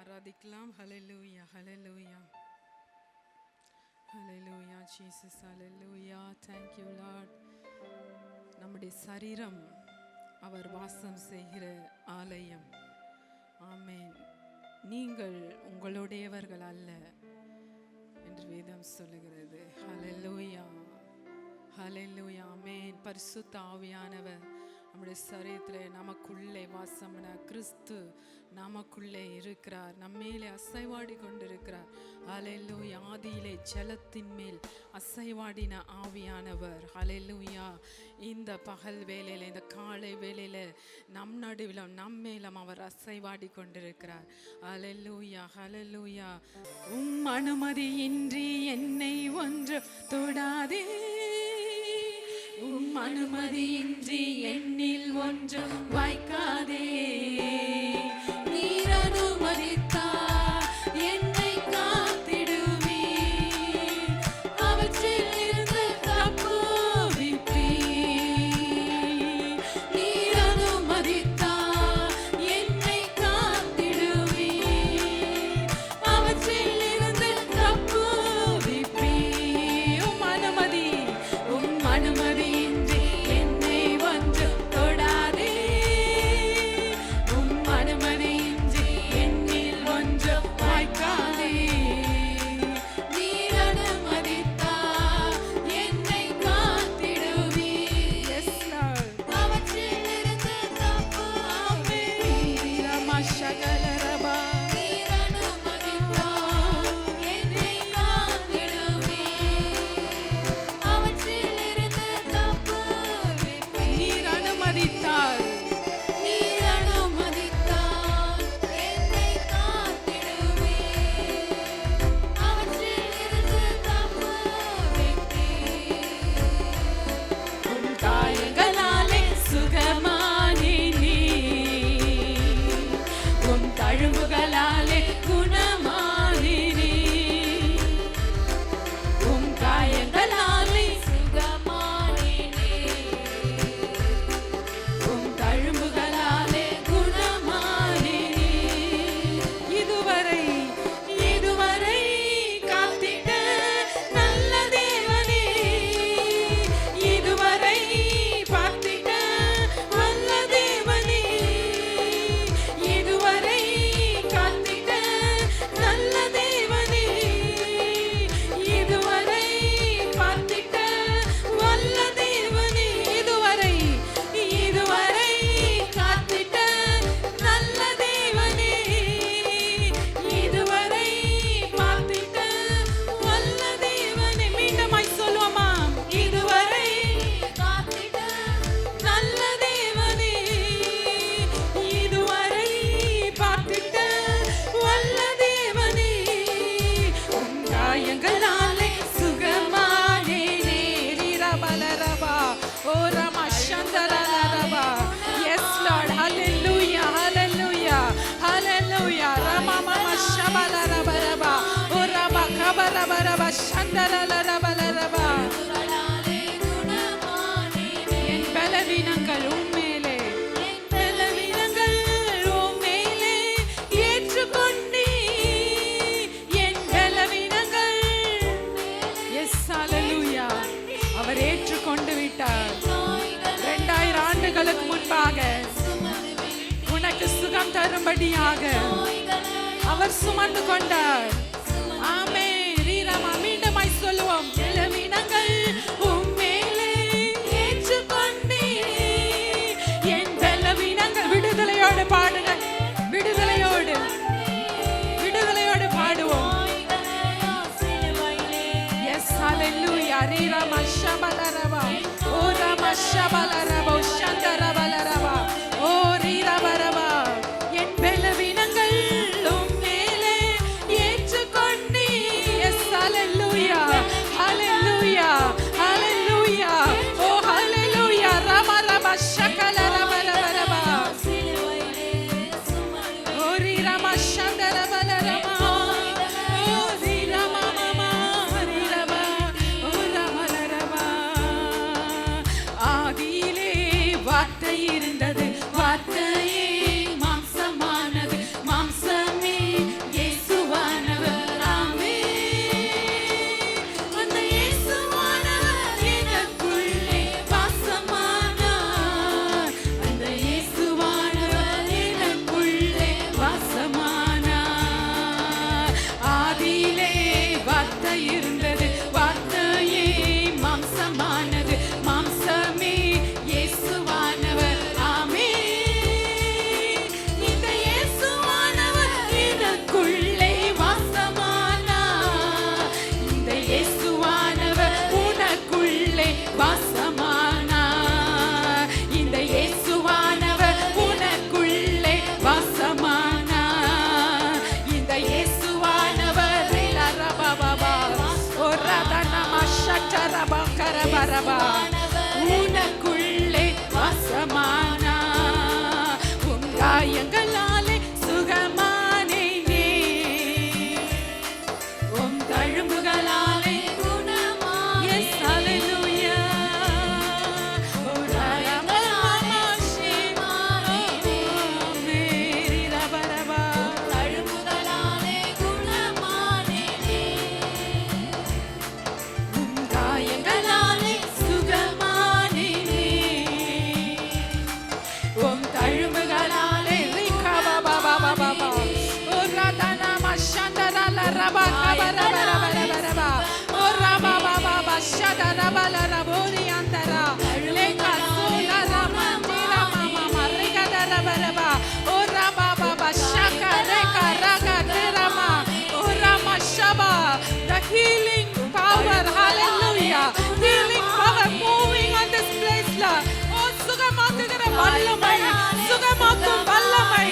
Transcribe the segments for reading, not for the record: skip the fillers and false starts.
ஆராதிக்கலாம். Hallelujah, hallelujah, hallelujah Jesus, hallelujah. Thank you Lord. நம்முடைய சரீரம் அவர் வாசம் செய்கிற ஆலயம். ஆமென். நீங்கள் உங்களுடையவர்கள் அல்ல என்று வேதம் சொல்லுகிறது. ஹல்லேலூயா, ஹல்லேலூயா, ஆமென். பரிசுத்த ஆவியானவர் நம்முடைய சரீரத்தில் நமக்குள்ளே வாசம்ன கிறிஸ்து நமக்குள்ளே இருக்கிறார், நம்மேலே அசைவாடி கொண்டிருக்கிறார். ஹல்லேலூயா. ஆதியிலே ஜலத்தின் மேல் அசைவாடின ஆவியானவர். ஹல்லேலூயா. இந்த பகல் வேளையில், இந்த காலை வேளையில் நம் நடுவிலும் நம் மேலும் அவர் அசைவாடி கொண்டிருக்கிறார். ஹல்லேலூயா, ஹல்லேலூயா. அனுமதியின்றி என்னை ஒன்று தொடாதே, அனுமதியின்றி என்னில் ஒன்று வைக்காதே. நீர் அனுமதித்தார் என்னை காத்திடுவே, அவற்றில் இருந்து தப்புவிப்பே. நீர் அனுமதித்தார் என்னை காத்திடுவே, அவற்றில் இருந்து தப்புவிப்பே. அனுமதி என் பலவீனங்கள் உம்மேலே, பலவீனங்கள் உம்மேலே ஏற்றுக்கொண்டே. என் பலவீனங்கள், எஸ் ஹல்லேலூயா, அவர் ஏற்றுக்கொண்டு விட்டார். 2000 ஆண்டுகளுக்கு முன்பாக உனக்கு சுகம் தரும்படியாக அவர் சுமந்து கொண்டார். ஆமென். மீண்டுமாய் சொல்லுவோம். பலவீனங்கள் உம்மேலே ஏற்றுக்கொண்டே. என் பலவீனங்கள், விடுதலையோடு பாடுங்கள், விடுதலையோடு பாடுவோம். எஸ் ஹல்லேலூயா. ரீரமா ஷபலரவா, ஓ ரமா ஷபலரவா, ஷந்தரவலரவா, ஓ ரீரவரவா. என் பலவீனங்கள் உம்மேலே ஏற்றுக்கொண்டே. எஸ் ஹல்லேலூயா, ஹல்லேலூயா, ஹல்லேலூயா, ஓ ஹல்லேலூயா. ரமா ரமா ஷகல ரமா ரமா, ஓ ரீரமா ஷந்தரவலரவா, ஓ ரீரமா மமா ரீரவா, ஓ ரமலரவா. ஆதியிலே வார்த்தை ரபரபா உனக்குள்ளே வாசமானா உன் காயங்களாலே சுகமானேனே உன் தழும்புகளாலே குணமானேனே. Yes, hallelujah. The healing power, hallelujah, healing power moving on this place, Lord. Oh, சுகமாக்குகிற வல்லமை, சுகமாக்கும் வல்லமை,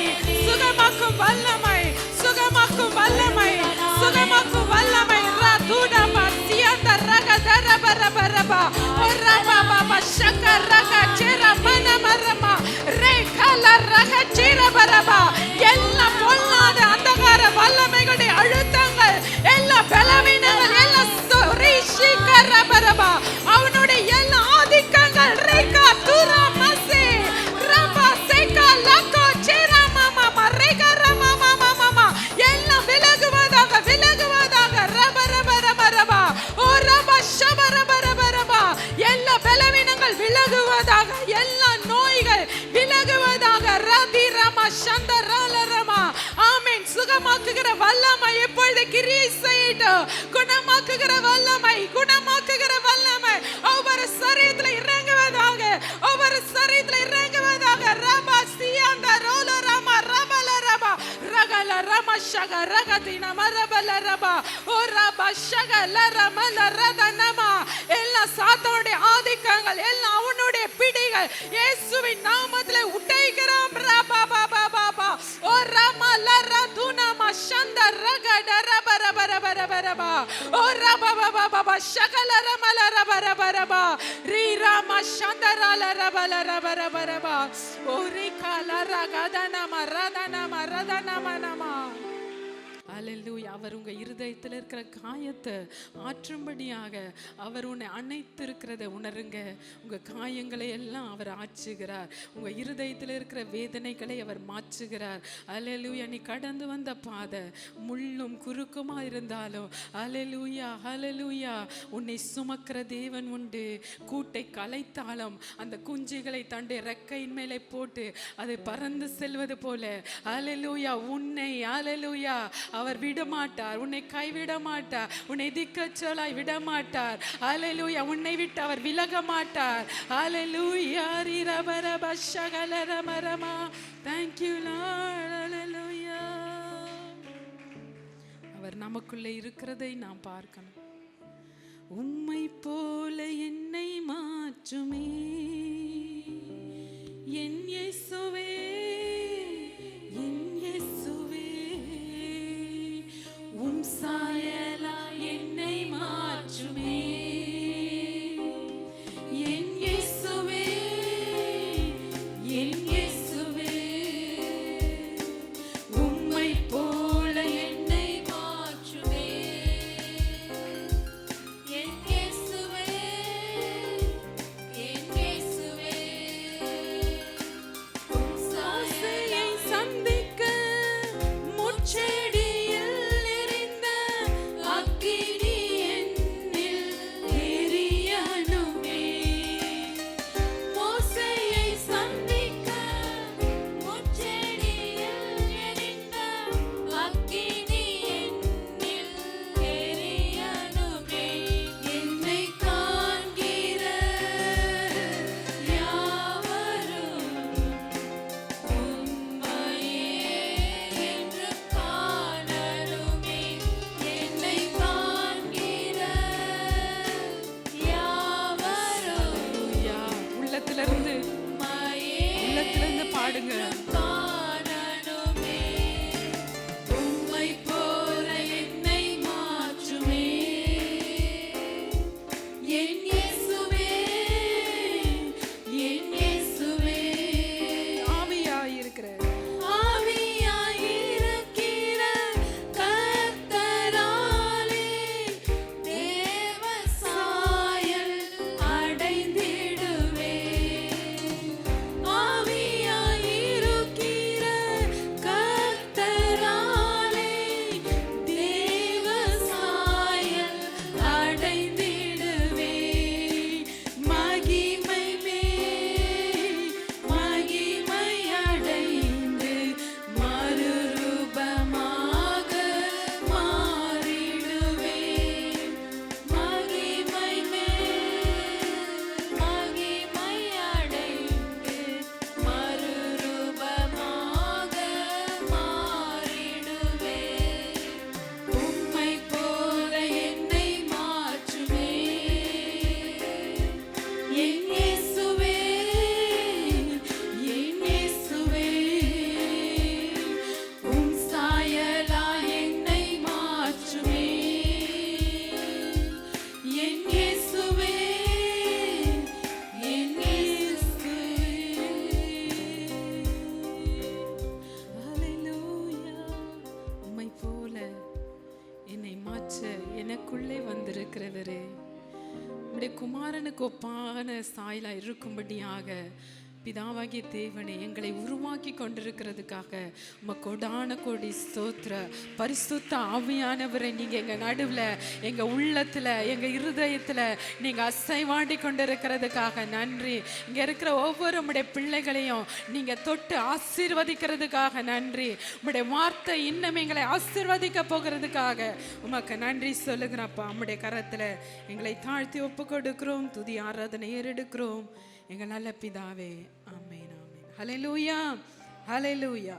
சுகமாக்கும் வல்லமை, சுகமாக்கும் வல்லமை, சுகமாக்கும் வல்லமை. ராதுடா பாசியந்த ரகதர பரபரபா ஒரபா பாபா ஷக்கரக சேர மனமரமா ரேகல ரக சேர பரபா. எல்லா பொல்லாத அந்தகார வல்லமைகளுடைய அழுத்தங்கள், எல்லா பலவீனங்கள், எல்லா ரிஷிகர பரபா அவனுடைய எல்லா ஆதிக்கங்கள் ரேகா துரா மசே ரபா சேகா லகோ சேர மாமா மரேகா ரமா மாமா மாமா எல்லாம் விலகுவதாக விலகுவதாக ரபரபரபரபா ஓ ரபா ஷபரபரபரபா. எல்லா பலவீனங்கள் விலகுவதாக, எல்லா நோய்கள் விலகுவதாக. ரதி ரமா சந்தரால ரமா. ஆமென். சுகமாக்குகிற வல்லமை எப்பொழுது கிரியை செய்யட்டும். குணமாக்குகிற வல்லமை, குணமாக்குகிற வல்லமை ஒவ்வொரு சரீரத்துல இறங்குவதாக, ஒவ்வொரு சரீரத்துல இறங்குவதாக. ரபா சியாந்த ரோல ரமா ரபல ரபா ரகல ரமா ஷக ரகதின மரபல ரபா ஓ ரபா ஷகல ரமல ரதனமா. எல்லா சாத்தானுடைய ஆதிக்கங்கள், எல்லாம் அவனுடைய பிடிகள் இயேசுவின் நாமத்திலே உடைக்கிறோம். ரபா பாபா பாபா ஓ ரமா லரதுனா மஷந்த ரகட ரபரபரபரபரபா ஓ ரபா பாபா பாபா ஷகல ரமல ரபரபரபா ரீ ரமா சந்தரால ரபல ரபரபரபா ஓ ரிகல ரகதனமா ரதனமா ரதனமா நமா. அல்லேலூயா. அவர் உங்க இருதயத்தில் இருக்கிற காயத்தை ஆற்றும்படியாக அவர் உன்னை அணைத்திருக்கிறத உணருங்க. உங்க காயங்களை எல்லாம் அவர் ஆற்றுகிறார். உங்க இருதயத்தில் இருக்கிற வேதனைகளை அவர் மாற்றுகிறார். அல்லேலூயா. நீ கடந்து வந்த பாதை முள்ளும் குறுக்குமா இருந்தாலும் அல்லேலூயா அல்லேலூயா உன்னை சுமக்கிற தேவன் உண்டு. கூட்டை கலைத்தாலும் அந்த குஞ்சுகளை தன்னுடைய ரெக்கையின் மேலே போட்டு அதை பறந்து செல்வது போல அல்லேலூயா உன்னை அல்லேலூயா அவர் விடமாட்டார். உன்னை கைவிட மாட்டார். உன்னை திக்கச்சொலாய் விட மாட்டார். அல்லேலூயா. உன்னை விட்டு அவர் விலக மாட்டார். அல்லேலூயா. ரிரபரப ஷகலரமரமா. Thank you Lord. அல்லேலூயா. அவர் நமக்குள்ளே இருக்கிறதை நாம் பார்க்கணும். உம்மை போல என்னை மாற்றுமே என் இயேசுவே, என் இயேசுவே. உம் சாயலா என்னை மாற்றுமே என் இயேசுவே, என் இயேசுவே. உம்மை போல என்னை மாற்றுமே என் இயேசுவே, என் இயேசுவே. உம் சாயலா வச்சு எனக்குள்ளே வந்திருக்கிறவரே, உம்முடைய குமாரனுக்கு ஒப்பான சாயலா இருக்கும்படியாக பிதாவாகிய தேவனே எங்களை உருவாக்கி கொண்டிருக்கிறதுக்காக உமக்கு கொடான கோடி ஸ்தோத்திர. பரிசுத்த ஆவியானவரை நீங்க எங்க நடுவில், எங்க உள்ளத்துல, எங்க இருதயத்துல நீங்க அசைவாடி கொண்டிருக்கிறதுக்காக நன்றி. இங்க இருக்கிற ஒவ்வொரு உம்முடைய பிள்ளைகளையும் நீங்க தொட்டு ஆசீர்வதிக்கிறதுக்காக நன்றி. உம்முடைய வார்த்தை இன்னும் எங்களை ஆசீர்வதிக்க போகிறதுக்காக உமக்கு நன்றி சொல்லுகிறப்பா. உம்முடைய கரத்துல எங்களை தாழ்த்தி ஒப்பு கொடுக்கிறோம். துதி ஆராதனை ஏறெடுக்கிறோம் எங்கள் நல்ல பிதாவே. ஆமென், ஆமென். ஹல்லேலூயா, ஹல்லேலூயா.